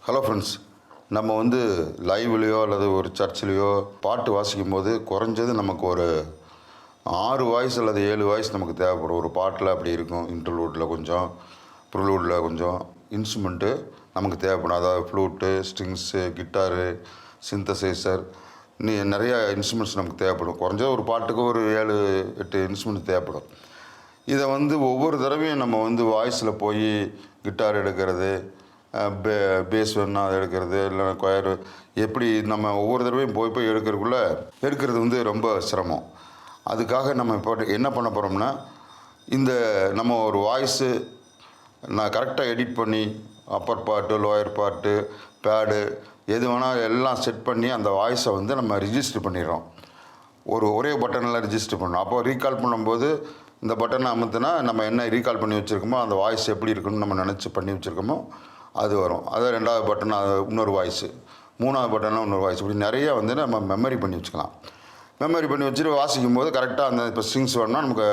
Hello friends, நம்ம லைவ்லேயோ அல்லது ஒரு சர்ச்சிலையோ பாட்டு வாசிக்கும் போது குறைஞ்சது நமக்கு ஒரு 6 வாய்ஸ் அல்லது 7 வாய்ஸ் நமக்கு தேவைப்படும். ஒரு பாட்டில் அப்படி இருக்கும். இன்டர்லூடில் கொஞ்சம், ப்ரிலூடில் கொஞ்சம் இன்ஸ்ட்ருமெண்ட்டு நமக்கு தேவைப்படும். அதாவது ஃப்ளூட்டு, ஸ்ட்ரிங்ஸு, கிட்டாரு, சிந்தசைசர், நிறைய இன்ஸ்ட்ருமெண்ட்ஸ் நமக்கு தேவைப்படும். குறைஞ்சது ஒரு பாட்டுக்கு ஒரு 7-8 இன்ஸ்ட்ருமெண்ட் தேவைப்படும். இதை ஒவ்வொரு தடவையும் நம்ம வாய்ஸில் போய் கிட்டார் எடுக்கிறது, பேஸ் வேணுன்னா அதை எடுக்கிறது, இல்லைன்னா கொயரு, எப்படி நம்ம ஒவ்வொரு தடவையும் போய் எடுக்கிறது ரொம்ப சிரமம். அதுக்காக நம்ம இப்போ என்ன பண்ண போகிறோம்னா, இந்த நம்ம ஒரு வாய்ஸு நான் கரெக்டாக எடிட் பண்ணி அப்பர் பார்ட்டு, லோயர் பார்ட்டு, பேடு எது வேணால் எல்லாம் செட் பண்ணி அந்த வாய்ஸை நம்ம ரிஜிஸ்டர் பண்ணிடுறோம். ஒரே பட்டனில் ரிஜிஸ்டர் பண்ணோம். அப்போ ரீகால் பண்ணும்போது இந்த பட்டனை அமுத்துனா நம்ம என்ன ரீகால் பண்ணி வச்சுருக்கோமோ அந்த வாய்ஸ் எப்படி இருக்குன்னு நம்ம நினச்சி பண்ணி வச்சுருக்கோமோ அது வரும். அது 2வது பட்டன் இன்னொரு வாய்ஸு, 3வது பட்டனில் இன்னொரு வாய்ஸ், இப்படி நிறையா நம்ம மெமரி பண்ணி வச்சுக்கலாம். மெமரி பண்ணி வச்சுட்டு வாசிக்கும் போது கரெக்டாக அந்த இப்போ ஸ்ட்ரிங்ஸ் வேணும்னா நமக்கு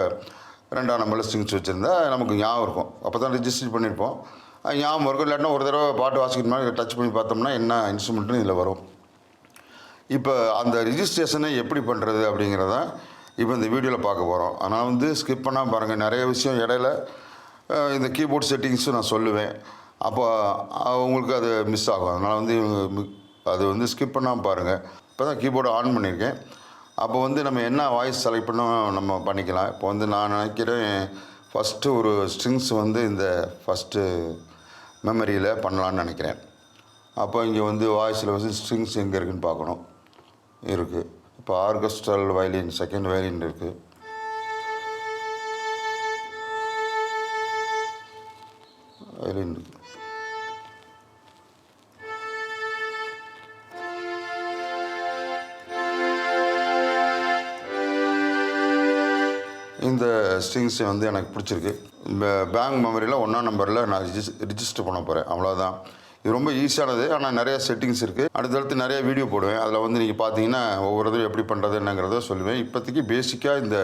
2ஆம் நம்பரில் ஸ்ட்ரிங்ஸ் வச்சுருந்தா நமக்கு ஞாபகம் இருக்கும். அப்போ தான் ரிஜிஸ்டர் பண்ணியிருப்போம், அது ஞாபகம் இருக்கும். இல்லாட்டினா ஒரு தடவை பாட்டு வாசிக்கிற மாதிரி டச் பண்ணி பார்த்தோம்னா என்ன இன்ஸ்ட்ருமெண்ட்டுன்னு இதில் வரும். இப்போ அந்த ரிஜிஸ்ட்ரேஷனை எப்படி பண்ணுறது அப்படிங்கிறத இப்போ இந்த வீடியோவில் பார்க்க போகிறோம். அதனால் ஸ்கிப் பண்ணால் பாருங்கள். நிறைய விஷயம் இடையில இந்த கீபோர்ட் செட்டிங்ஸும் நான் சொல்லுவேன். அப்போ உங்களுக்கு அது மிஸ் ஆகும். அதனால் அது ஸ்கிப் பண்ணாமல் பாருங்கள். இப்போ தான் கீபோர்டு ஆன் பண்ணியிருக்கேன். அப்போ நம்ம என்ன வாய்ஸ் செலக்ட் பண்ணோம் நம்ம பண்ணிக்கலாம். இப்போ நான் நினைக்கிறேன் ஃபஸ்ட்டு ஒரு ஸ்ட்ரிங்ஸ் இந்த ஃபஸ்ட்டு மெமரியில் பண்ணலான்னு நினைக்கிறேன். அப்போ இங்கே வாய்ஸில் ஸ்ட்ரிங்ஸ் எங்கே இருக்குதுன்னு பார்க்கணும். இருக்குது. இப்போ ஆர்கெஸ்ட்ரல் வயலின், செகண்ட் வயலின் இருக்குது. வயலின் இருக்குது. இந்த ஸ்ட்ரிங்ஸ் எனக்கு பிடிச்சிருக்கு. பேங்க் மெமரியில் 1ஆம் நம்பரில் நான் ரிஜிஸ்டர் பண்ண போகிறேன். அவ்வளோதான். இது ரொம்ப ஈஸியானது. ஆனால் நிறைய செட்டிங்ஸ் இருக்குது. அடுத்தடுத்து நிறைய வீடியோ போடுவேன். அதில் நீங்கள் பார்த்தீங்கன்னா ஒவ்வொரு தடவை எப்படி பண்ணுறது என்னங்கிறத சொல்லுவேன். இப்போதைக்கு பேசிக்காக இந்த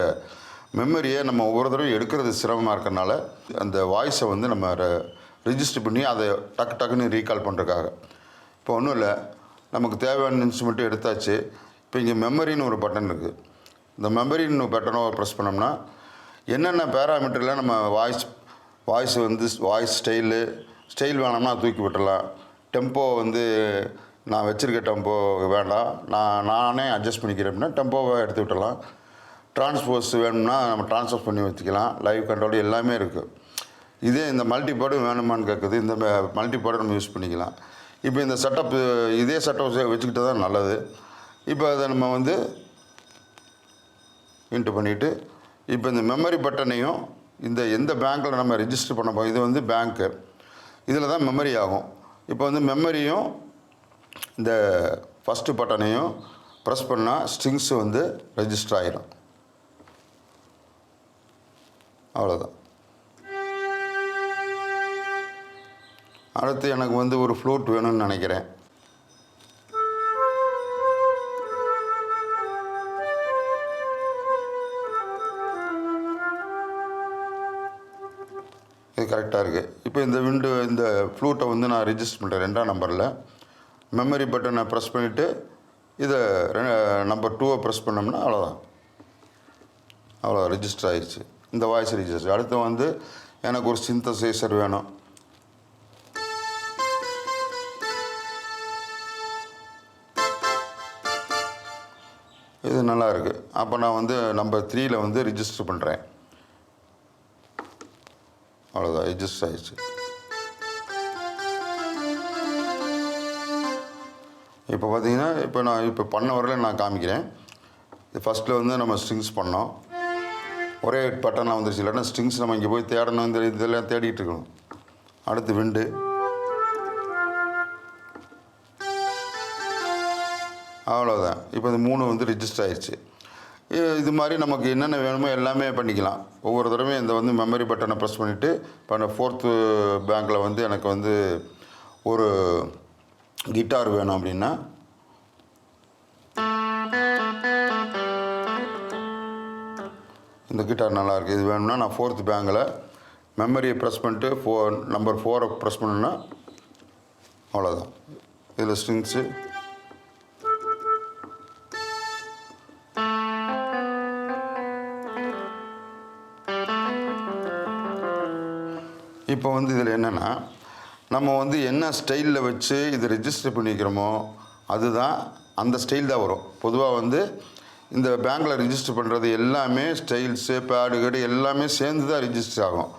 மெமரியை நம்ம ஒவ்வொரு தடவையும் எடுக்கிறது சிரமமாக இருக்கிறனால அந்த வாய்ஸை நம்ம ரிஜிஸ்டர் பண்ணி அதை டக்குன்னு ரீகால் பண்ணுறதுக்காக. இப்போ ஒன்றும் இல்லை, நமக்கு தேவையான இன்ஸ்ட்ருமெண்ட்டு எடுத்தாச்சு. இப்போ இங்கே மெமரின்னு ஒரு பட்டன் இருக்குது. இந்த மெமரின்னு பட்டனை ப்ரெஸ் பண்ணோம்னா என்னென்ன பேராமீட்டரில் நம்ம வாய்ஸ் ஸ்டைல் வேணாம்னா தூக்கி விட்டுடலாம். டெம்போ நான் வச்சுருக்க டெம்போ வேண்டாம், நானே அட்ஜஸ்ட் பண்ணிக்கிறேன் அப்படின்னா டெம்போவை எடுத்து விட்டுடலாம். ட்ரான்ஸ்போஸ் வேணும்னா நம்ம ட்ரான்ஸ்போஸ் பண்ணி வச்சுக்கலாம். லைவ் கண்ட்ரோல் எல்லாமே இருக்குது. இதே இந்த மல்டிபாடும் வேணுமான்னு கேட்குது. இந்த மல்டிபாடும் நம்ம யூஸ் பண்ணிக்கலாம். இப்போ இந்த இதே செட்டப் வச்சுக்கிட்டு தான் நல்லது. இப்போ அதை நம்ம இன்ட்டு பண்ணிவிட்டு இப்போ இந்த மெமரி பட்டனையும் எந்த பேங்க்கில் நம்ம ரிஜிஸ்டர் பண்ண போகிறோம், இது பேங்க்கு, இதில் தான் மெமரி ஆகும். இப்போ மெமரியும் இந்த ஃபஸ்ட்டு பட்டனையும் ப்ரெஸ் பண்ணால் ஸ்ட்ரிங்ஸு ரெஜிஸ்டர் ஆகிடும். அவ்வளோதான். அடுத்து எனக்கு ஒரு ஃப்ளூட் வேணும்னு நினைக்கிறேன். இது கரெக்டாக இருக்குது. இப்போ இந்த ஃப்ளூட்டை நான் ரிஜிஸ்டர் பண்ணுறேன் 2ஆம் நம்பரில். மெமரி பட்டனை ப்ரெஸ் பண்ணிவிட்டு இதை நம்பர் 2 ப்ரெஸ் பண்ணோம்னா அவ்வளோ ரிஜிஸ்டர் ஆகிடுச்சு. இந்த வாய்ஸ் ரிஜிஸ்டர். அடுத்து எனக்கு ஒரு சிந்தசைசர் வேணும். இது நல்லா இருக்குது. அப்போ நான் நம்பர் 3ல் ரிஜிஸ்டர் பண்ணுறேன். அவ்வளோதான், ரிஜிஸ்டர் ஆகிடுச்சு. இப்போ பார்த்தீங்கன்னா இப்போ பண்ண வரையில் நான் காமிக்கிறேன். இது ஃபஸ்ட்டில் நம்ம ஸ்ட்ரிங்ஸ் பண்ணோம். ஒரே பட்டனாக வந்துருச்சு. இல்லைன்னா ஸ்ட்ரிங்ஸ் நம்ம இங்கே போய் தேடணும், இந்த இதெல்லாம் தேடிட்டு இருக்கணும். அடுத்து விண்டு. அவ்வளோதான். இப்போ இந்த 3 ரிஜிஸ்டர் ஆகிடுச்சு. இது மாதிரி நமக்கு என்னென்ன வேணுமோ எல்லாமே பண்ணிக்கலாம். ஒவ்வொரு தடவையும் இந்த மெமரி பட்டனை ப்ரெஸ் பண்ணிவிட்டு இப்போ அந்த 4th பேங்க்கில் எனக்கு ஒரு கிட்டார் வேணும் அப்படின்னா இந்த கிட்டார் நல்லாயிருக்கு, இது வேணும்னா நான் 4th பேங்கில் மெமரியை ப்ரெஸ் பண்ணிட்டு நம்பர் 4 ப்ரெஸ் பண்ணேன்னா அவ்வளோதான். இதில் ஸ்ட்ரிங்ஸு இப்போ வந்து இதில் என்னென்னா, நம்ம வந்து என்ன ஸ்டைலில் வச்சு இதை ரெஜிஸ்டர் பண்ணிக்கிறோமோ அதுதான் அந்த ஸ்டைல் தான் வரும். பொதுவாக வந்து இந்த பேங்க்கில் ரிஜிஸ்டர் பண்ணுறது எல்லாமே ஸ்டைல்ஸு பேடு கீடு எல்லாமே சேர்ந்து தான் ரிஜிஸ்டர் ஆகும்.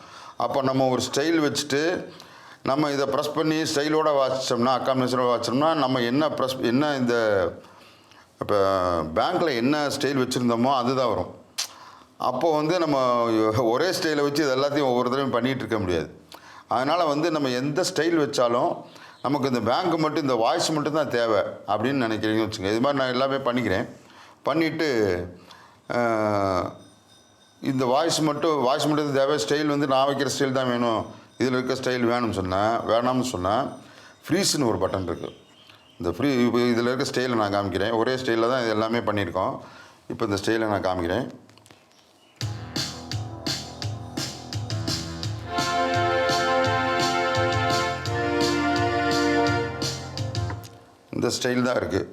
அப்போ நம்ம ஒரு ஸ்டைல் வச்சுட்டு நம்ம இதை ப்ரெஸ் பண்ணி ஸ்டைலோடு வாசித்தோம்னா, அக்காமடேஷனோட வாசித்தோம்னா, நம்ம என்ன இந்த இப்போ பேங்க்கில் என்ன ஸ்டைல் வச்சுருந்தோமோ அதுதான் வரும். அப்போது வந்து நம்ம ஒரே ஸ்டைலை வச்சு இது எல்லாத்தையும் ஒவ்வொரு தடவையும் பண்ணிகிட்டு இருக்க முடியாது. அதனால் வந்து நம்ம எந்த ஸ்டைல் வச்சாலும் நமக்கு இந்த பேங்க்கு மட்டும் இந்த வாய்ஸ் மட்டும் தான் தேவை அப்படின்னு நினைக்கிறீங்கன்னு வச்சுக்கோங்க. இது மாதிரி நான் எல்லாமே பண்ணிக்கிறேன். பண்ணிவிட்டு இந்த வாய்ஸ் மட்டும் தேவை. ஸ்டைல் வந்து நான் வைக்கிற ஸ்டைல் தான் வேணும், இதில் இருக்க ஸ்டைல் வேணாம்னு சொன்னால் ஃப்ரீஸ்னு ஒரு பட்டன் இருக்குது. இந்த இப்போ இதில் இருக்க ஸ்டைலை நான் காமிக்கிறேன். ஒரே ஸ்டைலில் தான் இது எல்லாமே பண்ணியிருக்கோம். இப்போ இந்த ஸ்டைலை நான் காமிக்கிறேன். இந்த ஸ்டைல் தான் இருக்குது.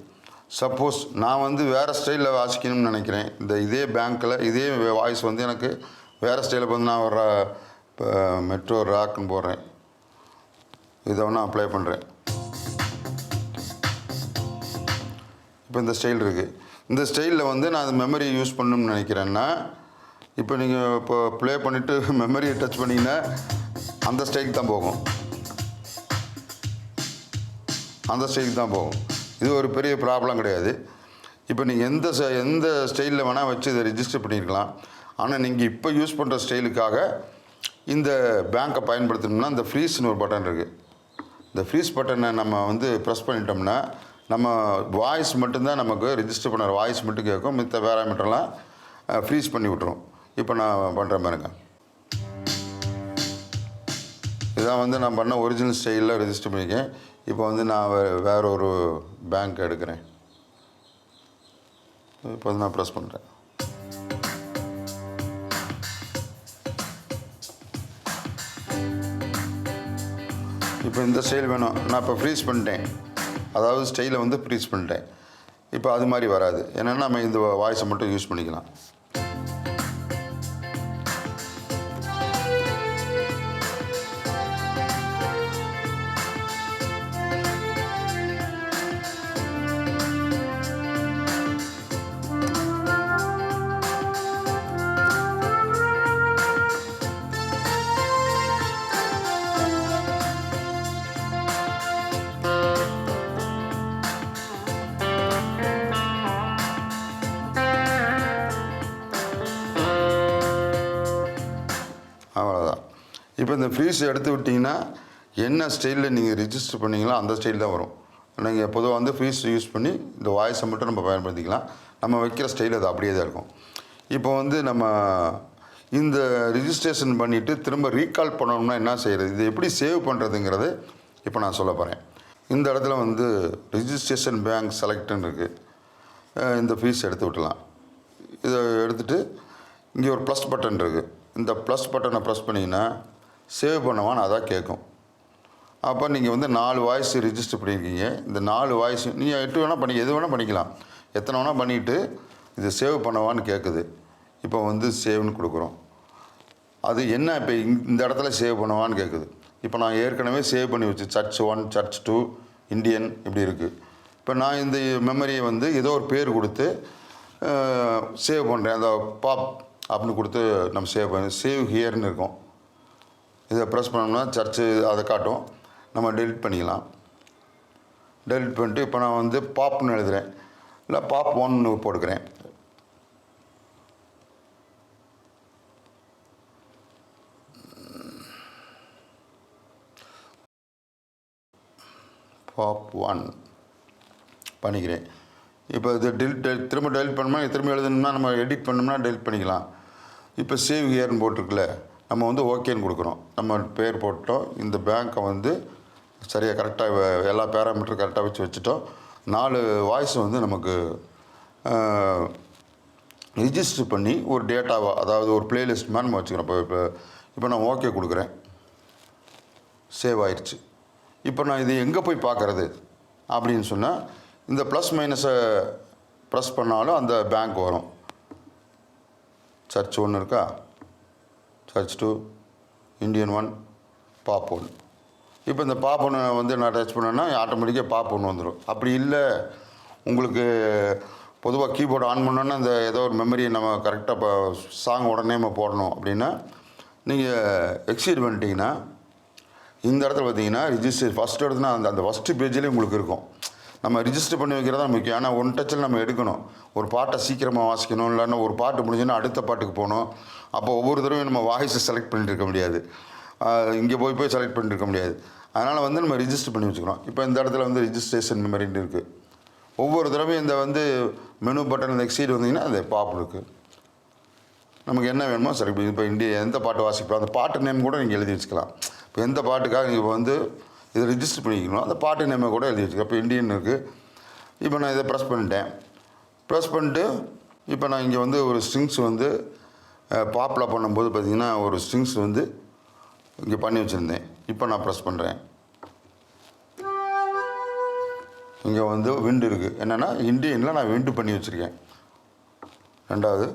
சப்போஸ் நான் வந்து வேறு ஸ்டைலில் வாசிக்கணும்னு நினைக்கிறேன், இதே பேங்க்கில் இதே வாய்ஸ் வந்து எனக்கு வேறு ஸ்டைலில் வந்து நான் ஒரு இப்போ மெட்ரோ ராக்குன்னு போடுறேன், இதை ஒன்று அப்ளை பண்ணுறேன். இப்போ இந்த ஸ்டைல் இருக்குது. இந்த ஸ்டைலில் வந்து நான் அது மெமரி யூஸ் பண்ணணும்னு நினைக்கிறேன்னா, இப்போ நீங்கள் இப்போ ப்ளே பண்ணிவிட்டு மெமரியை டச் பண்ணிங்கன்னா அந்த ஸ்டைல் தான் போகும். அந்த ஸ்டைலுக்கு தான் போகும். இது ஒரு பெரிய ப்ராப்ளம் கிடையாது. இப்போ நீங்கள் எந்த ஸ்டைலில் வேணால் வச்சு இதை ரிஜிஸ்டர் பண்ணியிருக்கலாம். ஆனால் நீங்கள் இப்போ யூஸ் பண்ணுற ஸ்டைலுக்காக இந்த பேங்க்கை பயன்படுத்தணும்னா இந்த ஃப்ரீஸ்னு ஒரு பட்டன் இருக்குது. இந்த ஃப்ரீஸ் பட்டனை நம்ம வந்து ப்ரெஸ் பண்ணிட்டோம்னா நம்ம வாய்ஸ் மட்டும்தான் நமக்கு ரிஜிஸ்டர் பண்ணுற வாய்ஸ் மட்டும் கேட்கும். மித்த பேராமீட்டர்லாம் ஃப்ரீஸ் பண்ணி விட்டுரும். இப்போ நான் பண்ணுற பாருங்க. இதான் வந்து நான் பண்ண ஒரிஜினல் ஸ்டைலில் ரெஜிஸ்டர் பண்ணியிருக்கேன். இப்போ வந்து நான் வேறு ஒரு பேங்க் எடுக்கிறேன். இப்போ வந்து நான் ப்ரெஸ் பண்ணுறேன். இப்போ இந்த ஸ்டைல் வேணும், நான் இப்போ ஃப்ரீஸ் பண்ணிட்டேன். அதாவது ஸ்டைலை வந்து ஃப்ரீஸ் பண்ணிட்டேன். இப்போ அது மாதிரி வராது. என்னென்னா நம்ம இந்த வாய்ஸை மட்டும் யூஸ் பண்ணிக்கலாம். அவ்வளோதான். இப்போ இந்த ஃப்ரீஸ் எடுத்து விட்டிங்கன்னா என்ன ஸ்டைலில் நீங்கள் ரிஜிஸ்டர் பண்ணிங்களோ அந்த ஸ்டைல் தான் வரும். நீங்கள் பொதுவாக வந்து ஃப்ரீஸ் யூஸ் பண்ணி இந்த வாய்ஸை மட்டும் நம்ம பயன்படுத்திக்கலாம். நம்ம வைக்கிற ஸ்டைல் அது அப்படியே தான் இருக்கும். இப்போ வந்து நம்ம இந்த ரிஜிஸ்ட்ரேஷன் பண்ணிவிட்டு திரும்ப ரீகால் பண்ணணும்னா என்ன செய்கிறது, இது எப்படி சேவ் பண்ணுறதுங்கிறது இப்போ நான் சொல்ல போகிறேன். இந்த இடத்துல வந்து ரிஜிஸ்ட்ரேஷன் பேங்க் செலக்ட்னு இருக்குது. இந்த ஃபீஸ் எடுத்து விட்டலாம். இதை எடுத்துகிட்டு இங்கே ஒரு ப்ளஸ் பட்டன் இருக்குது. இந்த ப்ளஸ் பட்டனை ப்ரெஸ் பண்ணிங்கன்னா சேவ் பண்ணவான்னு அதான் கேட்கும். அப்போ நீங்கள் வந்து 4 வாய்ஸ் ரிஜிஸ்டர் பண்ணியிருக்கீங்க. இந்த 4 வாய்ஸ் நீங்கள் எது வேணால் பண்ணிக்கலாம். எத்தனை வேணால் பண்ணிவிட்டு இது சேவ் பண்ணவான்னு கேட்குது. இப்போ வந்து சேவ்னு கொடுக்குறோம். அது என்ன இப்போ இந்த இடத்துல சேவ் பண்ணவான்னு கேட்குது. இப்போ நான் ஏற்கனவே சேவ் பண்ணி வச்சு சர்ச் 1, சர்ச் 2, இந்தியன் இப்படி இருக்குது. இப்போ நான் இந்த மெமரியை வந்து ஏதோ ஒரு பேர் கொடுத்து சேவ் பண்ணுறேன். அந்த பாப் அப்படின்னு கொடுத்து நம்ம சேவ் ஹியர்னு இருக்கும். இதை ப்ரெஸ் பண்ணோம்னா சர்ச்சு அதை காட்டும். நம்ம டெலிட் பண்ணிக்கலாம். டெலிட் பண்ணிட்டு இப்போ நான் வந்து பாப்னு எழுதுகிறேன், இல்லை பாப் 1 போட்டுக்கிறேன். பாப் 1 பண்ணிக்கிறேன். இப்போ இது திரும்ப டெலிட் பண்ணோம்னா திரும்ப எழுதணும்னா நம்ம எடிட் பண்ணோம்னா டெலிட் பண்ணிக்கலாம். இப்போ சேவ் ஹியர்னு போட்டிருக்குல்ல, நம்ம வந்து ஓகேன்னு கொடுக்குறோம். நம்ம பேர் போட்டோம். இந்த பேங்க்கை வந்து சரியாக கரெக்டாக எல்லா பேராமீட்டரும் கரெக்டாக வச்சுட்டோம். 4 வாய்ஸ் வந்து நமக்கு ரிஜிஸ்டர் பண்ணி ஒரு டேட்டாவாக, அதாவது ஒரு பிளேலிஸ்ட் மாதிரி நம்ம வச்சுக்கிறோம். இப்போ நான் ஓகே கொடுக்குறேன். சேவ் ஆயிடுச்சு. இப்போ நான் இது எங்கே போய் பார்க்குறது அப்படின்னு சொன்னால் இந்த ப்ளஸ் மைனஸை ப்ரெஸ் பண்ணாலும் அந்த பேங்க் வரும். சர்ச் 1 இருக்கா, சர்ச் 2, இந்தியன் 1, பாப் 1. இப்போ இந்த பாப் 1 வந்து நான் டச் பண்ணேன்னா ஆட்டோமேட்டிக்காக பாப் 1 வந்துடும். அப்படி இல்லை, உங்களுக்கு பொதுவாக கீபோர்டு ஆன் பண்ணோன்னா இந்த ஏதோ ஒரு மெமரியை நம்ம கரெக்டாக இப்போ சாங் உடனே நம்ம போடணும் அப்படின்னா நீங்கள் எக்ஸீட் பண்ணிட்டீங்கன்னா இந்த இடத்துல பார்த்தீங்கன்னா ரிஜிஸ்டர் ஃபஸ்ட் இடத்துல அந்த ஃபஸ்ட்டு பேஜ்லேயே உங்களுக்கு இருக்கும். நம்ம ரிஜிஸ்டர் பண்ணி வைக்கிறது தான் முக்கியம். ஆனால் ஒன் டச்சில் நம்ம எடுக்கணும். ஒரு பாட்டை சீக்கிரமாக வாசிக்கணும், இல்லைன்னா ஒரு பாட்டு முடிஞ்சுன்னா அடுத்த பாட்டுக்கு போகணும். அப்போ ஒவ்வொரு தடவையும் நம்ம வாய்ஸை செலக்ட் பண்ணிட்டு இருக்க முடியாது, இங்கே போய் செலக்ட் பண்ணிட்டு இருக்க முடியாது. அதனால் வந்து நம்ம ரிஜிஸ்டர் பண்ணி வச்சுக்கிறோம். இப்போ இந்த இடத்துல வந்து ரிஜிஸ்ட்ரேஷன் மெமரின்னு இருக்குது. ஒவ்வொரு தடவையும் இந்த வந்து மெனு பட்டன் இந்த எக்ஸீட் வந்தீங்கன்னா அது பாப் இருக்குது. நமக்கு என்ன வேணுமோ செலக்ட் பண்ணி இப்போ எந்த பாட்டு வாசிப்போம் அந்த பாட்டு நேம் கூட நீங்கள் எழுதி வச்சுக்கலாம். இப்போ எந்த பாட்டுக்காக நீங்கள் வந்து இதை ரிஜிஸ்டர் பண்ணிக்கணும் அந்த பாட்டு நேமை கூட எழுதி வச்சுக்கலாம். இப்போ இந்தியன் இருக்குது. இப்போ நான் இதை ப்ரெஸ் பண்ணிட்டு இப்போ நான் இங்கே வந்து ஒரு ஸ்ட்ரிங்ஸ் வந்து பாப்பில் பண்ணும்போது பார்த்திங்கன்னா ஒரு ஸ்ட்ரிங்ஸ் வந்து இங்கே பண்ணி வச்சுருந்தேன். இப்போ நான் ப்ரெஸ் பண்ணுறேன். இங்கே வந்து விண்டு இருக்குது. என்னென்னா இந்தியனில் நான் விண்டு பண்ணி வச்சுருக்கேன். ரெண்டாவது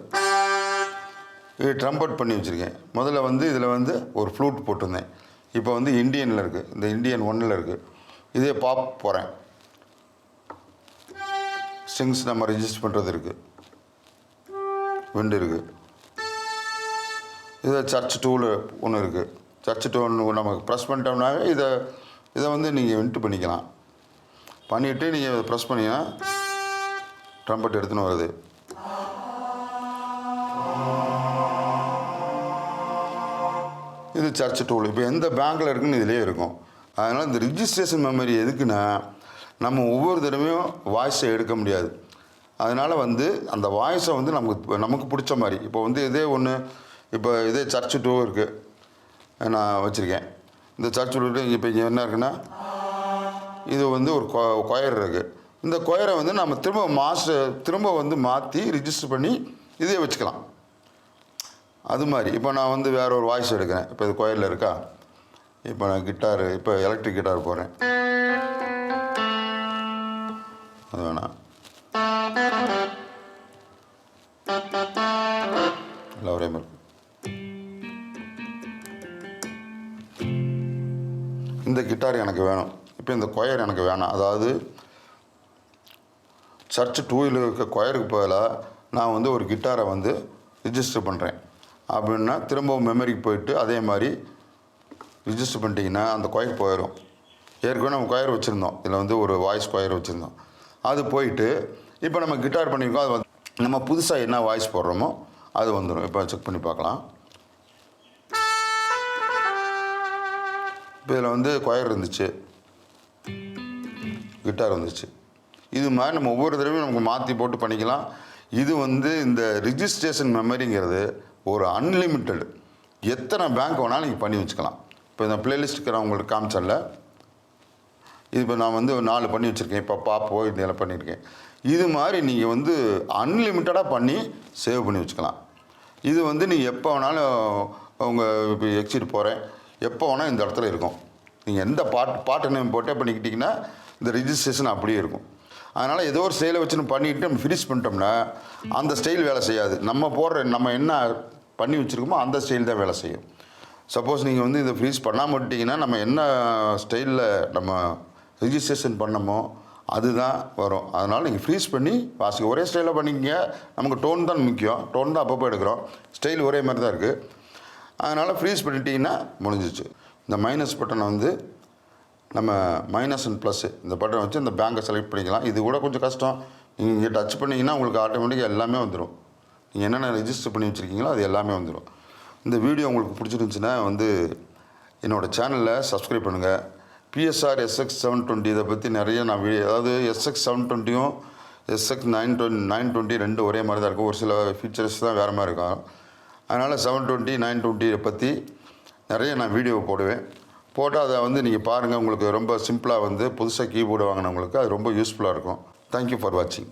இது ட்ரம்பட் பண்ணி வச்சுருக்கேன். முதல்ல வந்து இதில் வந்து ஒரு ஃப்ளூட் போட்டிருந்தேன். இப்போ வந்து இந்தியனில் இருக்குது, இந்த இந்தியன் 1ல் இருக்குது. இதே பாப் போகிறேன். ஸ்ட்ரிங்ஸ் நம்ம ரிஜிஸ்டர் பண்ணுறது இருக்குது, விண்டு இருக்குது. இதை சர்ச் 2ல் ஒன்று இருக்குது. சர்ச் 2 நமக்கு ப்ரெஸ் பண்ணிட்டோம்னாவே இதை வந்து நீங்கள் விண்டு பண்ணிக்கலாம். பண்ணிவிட்டு நீங்கள் ப்ரெஸ் பண்ணிங்கன்னா ட்ரம்பட் எடுத்துன்னு வருது. இது சர்ச் 2. இப்போ எந்த பேங்க்கில் இருக்குன்னு இதிலே இருக்கும். அதனால் இந்த ரிஜிஸ்ட்ரேஷன் மெமரி எதுக்குன்னா நம்ம ஒவ்வொரு தடவையும் வாய்ஸை எடுக்க முடியாது. அதனால் வந்து அந்த வாய்ஸை வந்து நமக்கு பிடிச்ச மாதிரி இப்போ வந்து இதே ஒன்று இப்போ இதே சர்ச் 2 இருக்குது நான் வச்சுருக்கேன். இந்த சர்ச் 2 இப்போ இங்கே என்ன இருக்குன்னா இது வந்து ஒரு கொயர் இருக்குது. இந்த கொயரை வந்து நம்ம திரும்ப வந்து மாற்றி ரிஜிஸ்டர் பண்ணி இதே வச்சுக்கலாம். அது மாதிரி இப்போ நான் வந்து வேறு ஒரு வாய்ஸ் எடுக்கிறேன். இப்போ இது கொயரில் இருக்கா, இப்போ நான் கிட்டாரு இப்போ எலக்ட்ரிக் கிட்டார் போகிறேன். அது வேணாம், இல்லை ஒரே மாதிரி. இந்த கிட்டார் எனக்கு வேணும், இப்போ இந்த கொயர் எனக்கு வேணாம். அதாவது சர்ச் 2ல் இருக்க கொயருக்கு பதிலாக நான் வந்து ஒரு கிட்டாரை வந்து ரிஜிஸ்டர் பண்ணுறேன் அப்படின்னா திரும்பவும் மெமரிக்கு போயிட்டு அதே மாதிரி ரிஜிஸ்டர் பண்ணிட்டீங்கன்னா அந்த கொயர் போயிடும். ஏற்கனவே நம்ம கொயர் வச்சுருந்தோம், இதில் வந்து ஒரு வாய்ஸ் கொயர் வச்சுருந்தோம். அது போயிட்டு இப்போ நம்ம கிட்டார் பண்ணியிருக்கோம். அது வந்து நம்ம புதுசாக என்ன வாய்ஸ் போடுறோமோ அது வந்துடும். இப்போ செக் பண்ணி பார்க்கலாம். இப்போ இதில் வந்து கொயர் இருந்துச்சு, கிட்டார் வந்துச்சு. இது மாதிரி நம்ம ஒவ்வொரு தடவையும் நமக்கு மாற்றி போட்டு பண்ணிக்கலாம். இது வந்து இந்த ரிஜிஸ்ட்ரேஷன் மெமரிங்கிறது ஒரு அன்லிமிட்டெட், எத்தனை பேங்க் வேணாலும் நீங்கள் பண்ணி வச்சுக்கலாம். இப்போ இந்த பிளேலிஸ்ட்டுக்கு நான் உங்களுக்கு காமிச்சல, இது இப்போ நான் வந்து 4 பண்ணி வச்சுருக்கேன். இப்போ பாப்போ இதெல்லாம் பண்ணியிருக்கேன். இது மாதிரி நீங்கள் வந்து அன்லிமிட்டடாக பண்ணி சேவ் பண்ணி வச்சுக்கலாம். இது வந்து நீங்கள் எப்போ வேணாலும் உங்கள் இப்போ எக்ஸிட் போகிறேன் எப்போ வேணால் இந்த இடத்துல இருக்கும். நீங்கள் எந்த பாட்டு நேம் போட்டே பண்ணிக்கிட்டிங்கன்னா இந்த ரிஜிஸ்ட்ரேஷன் அப்படியே இருக்கும். அதனால் ஏதோ ஒரு ஸ்டைலை வச்சுன்னு பண்ணிவிட்டு நம்ம ஃபினிஷ் பண்ணிட்டோம்னா அந்த ஸ்டைல் வேலை செய்யாது. நம்ம என்ன பண்ணி வச்சுருக்கோமோ அந்த ஸ்டைல் தான் வேலை செய்யும். சப்போஸ் நீங்கள் வந்து இதை ஃப்ரீஸ் பண்ணாமல் விட்டிங்கன்னா நம்ம என்ன ஸ்டைலில் நம்ம ரிஜிஸ்ட்ரேஷன் பண்ணமோ அதுதான் வரும். அதனால் நீங்கள் ஃப்ரீஸ் பண்ணி வாசிக்க ஒரே ஸ்டைலாக பண்ணிக்கங்க. நமக்கு டோன் தான் முக்கியம், டோன் தான் அப்பப்போ எடுக்கிறோம், ஸ்டைல் ஒரே மாதிரி தான் இருக்குது. அதனால் ஃப்ரீஸ் பண்ணிட்டீங்கன்னா முடிஞ்சிச்சு. இந்த மைனஸ் பட்டனை வந்து நம்ம மைனஸ் அண்ட் ப்ளஸ்ஸு இந்த பட்டன் வச்சு இந்த பேங்கை செலக்ட் பண்ணிக்கலாம். இது கூட கொஞ்சம் கஷ்டம். நீங்கள் இங்கே டச் பண்ணிங்கன்னா உங்களுக்கு ஆட்டோமேட்டிக்காக எல்லாமே வந்துடும். நீங்கள் என்னென்ன ரெஜிஸ்டர் பண்ணி வச்சுருக்கீங்களோ அது எல்லாமே வந்துடும். இந்த வீடியோ உங்களுக்கு பிடிச்சிருந்துச்சுன்னா வந்து என்னோடய சேனலில் சப்ஸ்கிரைப் பண்ணுங்கள். PSR SX 720 இதை பற்றி நிறைய நான் வீடியோ, அதாவது SX 720யும் SX 920 ரெண்டு ஒரே மாதிரி தான் இருக்கும். ஒரு சில ஃபீச்சர்ஸ் தான் வேறு மாதிரி இருக்கும். அதனால் 720 920 பற்றி நிறைய நான் வீடியோ போட்டு அதை வந்து நீங்கள் பாருங்கள். உங்களுக்கு ரொம்ப சிம்பிளாக வந்து புதுசாக கீபோர்டு வாங்கினவங்களுக்கு அது ரொம்ப யூஸ்ஃபுல்லாக இருக்கும். தேங்க்யூ ஃபார் வாட்சிங்.